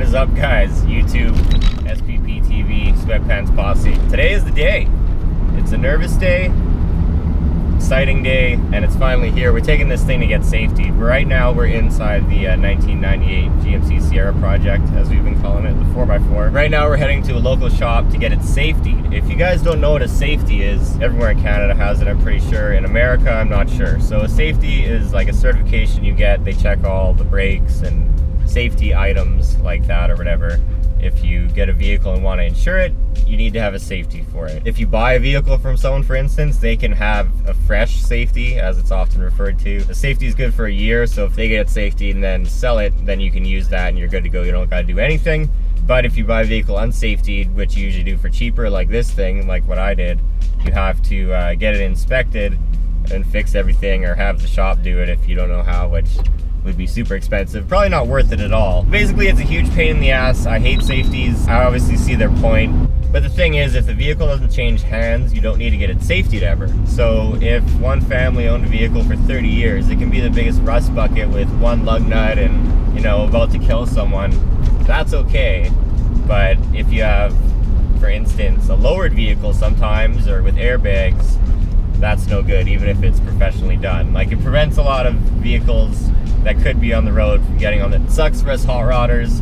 What is up, guys? YouTube, SPPTV, Sweatpants Posse. Today is the day. It's a nervous day, exciting day, and it's finally here. We're taking this thing to get safety. Right now, we're inside the 1998 GMC Sierra project, as we've been calling it, the 4x4. Right now, we're heading to a local shop to get it safetied. If you guys don't know what a safety is, everywhere in Canada has it, I'm pretty sure. In America, I'm not sure. So a safety is like a certification you get. They check all the brakes and safety items like that or whatever. If you get a vehicle and want to insure it, you need to have a safety for it. If you buy a vehicle from someone, for instance, they can have a fresh safety, as it's often referred to. The safety is good for a year, so if they get safety and then sell it, then you can use that and you're good to go. You don't gotta do anything. But if you buy a vehicle unsafetied, which you usually do for cheaper, like this thing, like what I did, you have to get it inspected and fix everything, or have the shop do it if you don't know how, which would be super expensive. Probably not worth it at all. Basically, it's a huge pain in the ass. I hate safeties. I obviously see their point. But the thing is, if the vehicle doesn't change hands, you don't need to get it safetied ever. So if one family owned a vehicle for 30 years, it can be the biggest rust bucket with one lug nut and, you know, about to kill someone. That's okay. But if you have, for instance, a lowered vehicle sometimes, or with airbags, that's no good, even if it's professionally done. Like, it prevents a lot of vehicles that could be on the road from getting on it. Sucks for us hot rodders,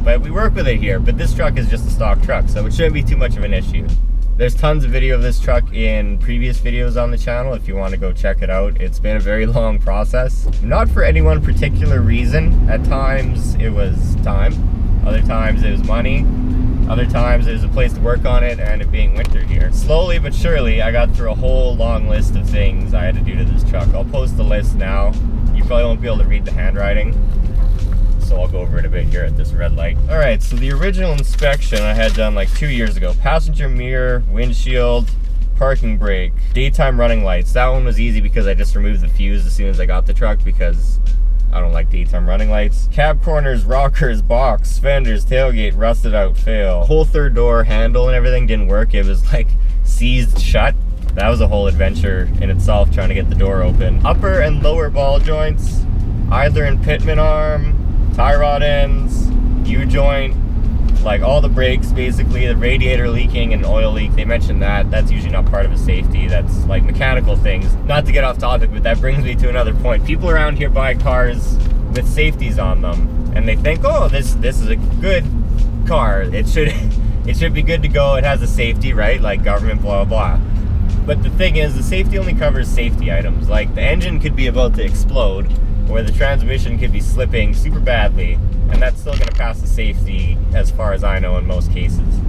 but we work with it here. But this truck is just a stock truck, so it shouldn't be too much of an issue. There's tons of video of this truck in previous videos on the channel if you want to go check it out. It's been a very long process. Not for any one particular reason. At times it was time, other times it was money, other times there's a place to work on it, and it being winter here. Slowly but surely, I got through a whole long list of things I had to do to this truck. I'll post the list now. You probably won't be able to read the handwriting, so I'll go over it a bit here at this red light. All right, so the original inspection I had done like 2 years ago. Passenger mirror, windshield, parking brake, daytime running lights. That one was easy because I just removed the fuse as soon as I got the truck, because I don't like daytime running lights. Cab corners, rockers, box, fenders, tailgate, rusted out, fail. Whole third door handle and everything didn't work. It was like seized shut. That was a whole adventure in itself, trying to get the door open. Upper and lower ball joints, idler and pitman arm, tie rod ends, U-joint, like all the brakes basically, the radiator leaking and oil leak. They mentioned that. That's usually not part of a safety. That's like mechanical things. Not to get off topic, but that brings me to another point. People around here buy cars with safeties on them, and they think, oh, this is a good car. It should be good to go. It has a safety, right? Like government, blah, blah, blah. But the thing is, the safety only covers safety items. Like the engine could be about to explode, or the transmission could be slipping super badly, and that's still gonna pass the safety as far as I know in most cases.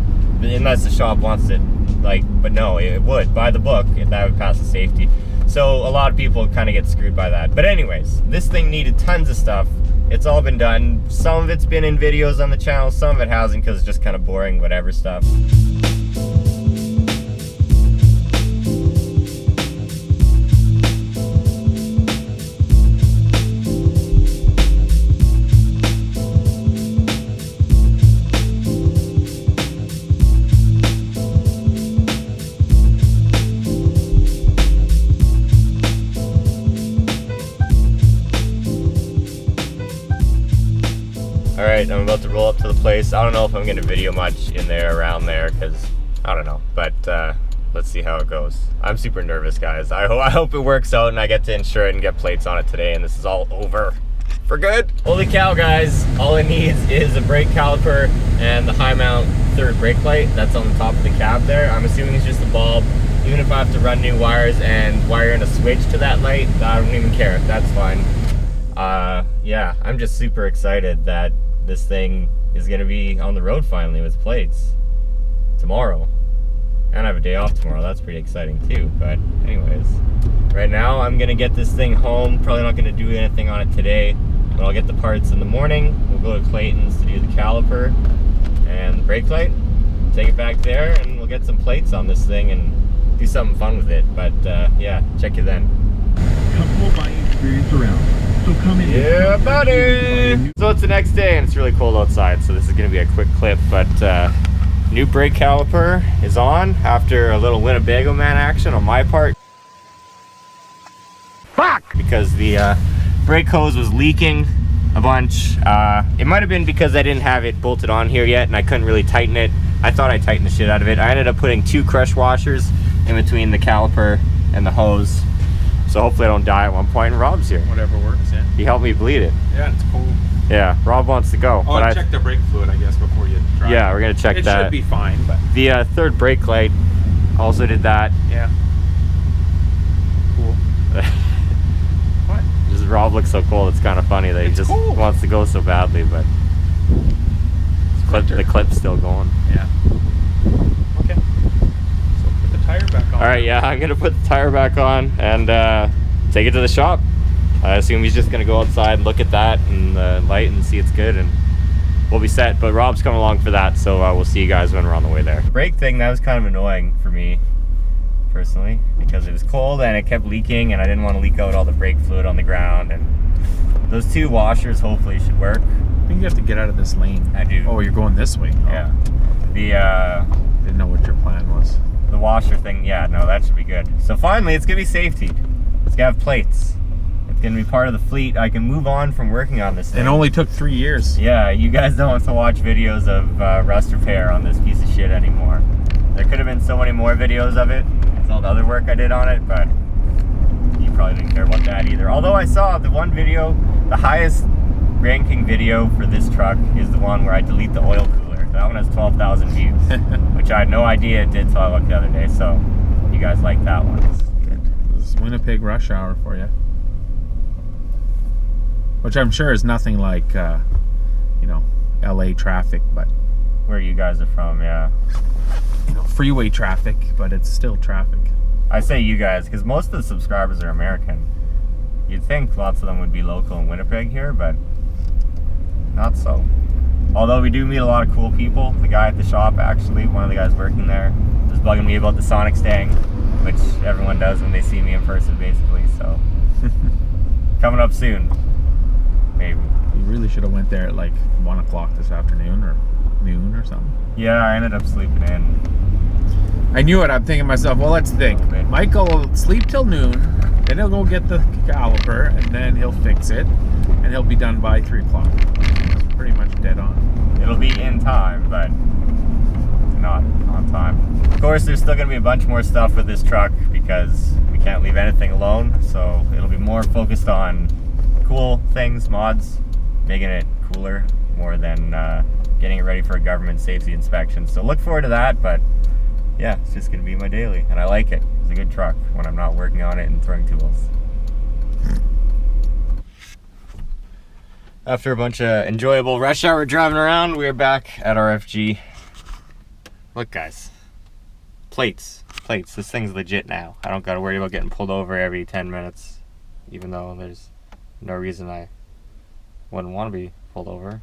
Unless the shop wants it, like, but no, it would. By the book, that would pass the safety. So a lot of people kind of get screwed by that. But anyways, this thing needed tons of stuff. It's all been done. Some of it's been in videos on the channel, some of it hasn't because it's just kind of boring, whatever stuff. Alright, I'm about to roll up to the place. I don't know if I'm going to video much in there, around there, because I don't know. But let's see how it goes. I'm super nervous, guys. I hope it works out and I get to insure it and get plates on it today, and this is all over for good. Holy cow, guys. All it needs is a brake caliper and the high mount third brake light that's on the top of the cab there. I'm assuming it's just a bulb. Even if I have to run new wires and wire in a switch to that light, I don't even care. That's fine. Yeah, I'm just super excited that this thing is gonna be on the road finally with plates tomorrow. And I have a day off tomorrow. That's pretty exciting too. But anyways, right now I'm gonna get this thing home. Probably not gonna do anything on it today, but I'll get the parts in the morning. We'll go to Clayton's to do the caliper and the brake light, take it back there, and we'll get some plates on this thing and do something fun with it. But yeah, check you then. Comfortable buying experience around. So come in. Yeah, buddy! So it's the next day and it's really cold outside, so this is gonna be a quick clip, but new brake caliper is on after a little Winnebago man action on my part. Fuck! Because the brake hose was leaking a bunch. It might have been because I didn't have it bolted on here yet and I couldn't really tighten it. I thought I tightened the shit out of it. I ended up putting 2 crush washers in between the caliper and the hose. So hopefully I don't die at one point, and Rob's here. Whatever works, yeah. He helped me bleed it. Yeah, it's cold. Yeah, Rob wants to go. Oh, and check the brake fluid, I guess, before you drive. Yeah, we're gonna check that. It should be fine, but... The third brake light also did that. Yeah. Cool. What? Just Rob looks so cold, it's kind of funny that he just wants to go so badly, but the clip's still going. Yeah. Okay. So put the tire back on. Alright, yeah, I'm gonna put the tire back on and take it to the shop. I assume he's just gonna go outside and look at that and the light and see it's good, and we'll be set. But Rob's coming along for that, so we'll see you guys when we're on the way there. The brake thing, that was kind of annoying for me personally, because it was cold and it kept leaking and I didn't want to leak out all the brake fluid on the ground, and those 2 washers hopefully should work. I think you have to get out of this lane. I do. Oh, you're going this way. Oh. Yeah. Didn't know what your plan was. The washer thing, yeah, no, that should be good. So finally, it's gonna be safety. It's gonna have plates. It's gonna be part of the fleet. I can move on from working on this thing. It only took 3 years. Yeah, you guys don't have to watch videos of rust repair on this piece of shit anymore. There could have been so many more videos of it. It's all the other work I did on it, but you probably didn't care about that either. Although I saw the one video, the highest ranking video for this truck is the one where I delete the oil cooler. That one has 12,000 views, which I had no idea it did until I looked the other day. So you guys like that one. It's good. This is Winnipeg rush hour for you. Which I'm sure is nothing like, you know, LA traffic, but... Where you guys are from, yeah. You know, freeway traffic, but it's still traffic. I say you guys, because most of the subscribers are American. You'd think lots of them would be local in Winnipeg here, but not so. Although we do meet a lot of cool people. The guy at the shop, actually, one of the guys working there, was bugging me about the Sonic Stang, which everyone does when they see me in person, basically, so. Coming up soon. Maybe. You really should have went there at like 1 o'clock this afternoon or noon or something. Yeah, I ended up sleeping in. I knew it. I'm thinking to myself, well, let's think. Michael will sleep till noon, then he'll go get the caliper, and then he'll fix it, and he'll be done by 3 o'clock. It's pretty much dead on. It'll be in time, but not on time. Of course, there's still going to be a bunch more stuff with this truck because we can't leave anything alone, so it'll be more focused on cool things, mods, making it cooler more than getting it ready for a government safety inspection. So look forward to that, but yeah, it's just gonna be my daily, and I like it. It's a good truck when I'm not working on it and throwing tools. After a bunch of enjoyable rush hour driving around, we're back at RFG. Look guys, plates. This thing's legit now. I don't gotta worry about getting pulled over every 10 minutes, even though there's no reason I wouldn't want to be pulled over.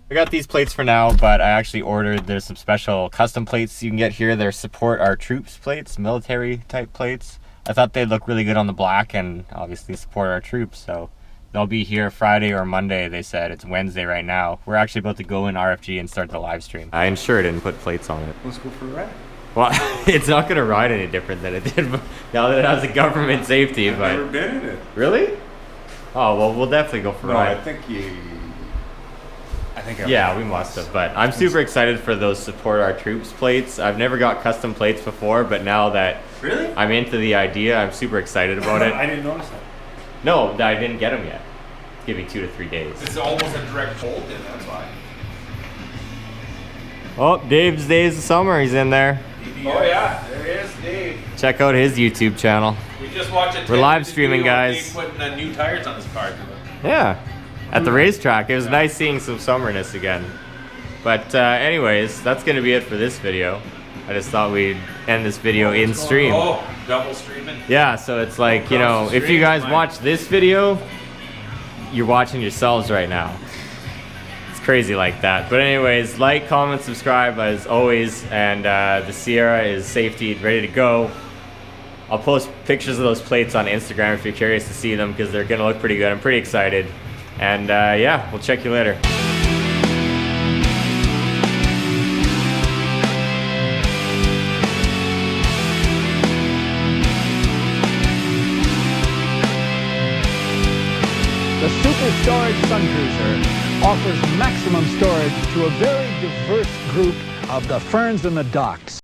I got these plates for now, but I actually ordered, there's some special custom plates you can get here. They're support our troops plates, military type plates. I thought they'd look really good on the black and obviously support our troops, so they'll be here Friday or Monday, they said. It's Wednesday right now. We're actually about to go in RFG and start the live stream. I ensured didn't put plates on it. Let's go for a ride. Well, it's not gonna ride any different than it did now that it has a government safety, I've but... never been in it. Really? Oh, well, we'll definitely go for a ride. I think Yeah, we must have, but I'm super excited for those support our troops plates. I've never got custom plates before, but now that Really? I'm into the idea, I'm super excited about it. I didn't notice that. No, I didn't get them yet. It's giving 2 to 3 days. It's almost a direct fold in, that's why. Oh, Dave's Days of Summer, he's in there. Oh yeah, there is Dave. Check out his YouTube channel. We just watched a We're live streaming, guys. Dave putting new tires on his car. Yeah, at the racetrack. It was nice seeing some summerness again. But anyways, that's gonna be it for this video. I just thought we'd end this video in stream. Oh, double streaming. Yeah, so it's like, you know, if you guys watch this video, you're watching yourselves right now. It's crazy like that. But anyways, like, comment, subscribe as always, and the Sierra is safety ready to go. I'll post pictures of those plates on Instagram if you're curious to see them, because they're gonna look pretty good. I'm pretty excited. And yeah, we'll check you later. super storage sun cruiser offers maximum storage to a very diverse group of the ferns and the docks.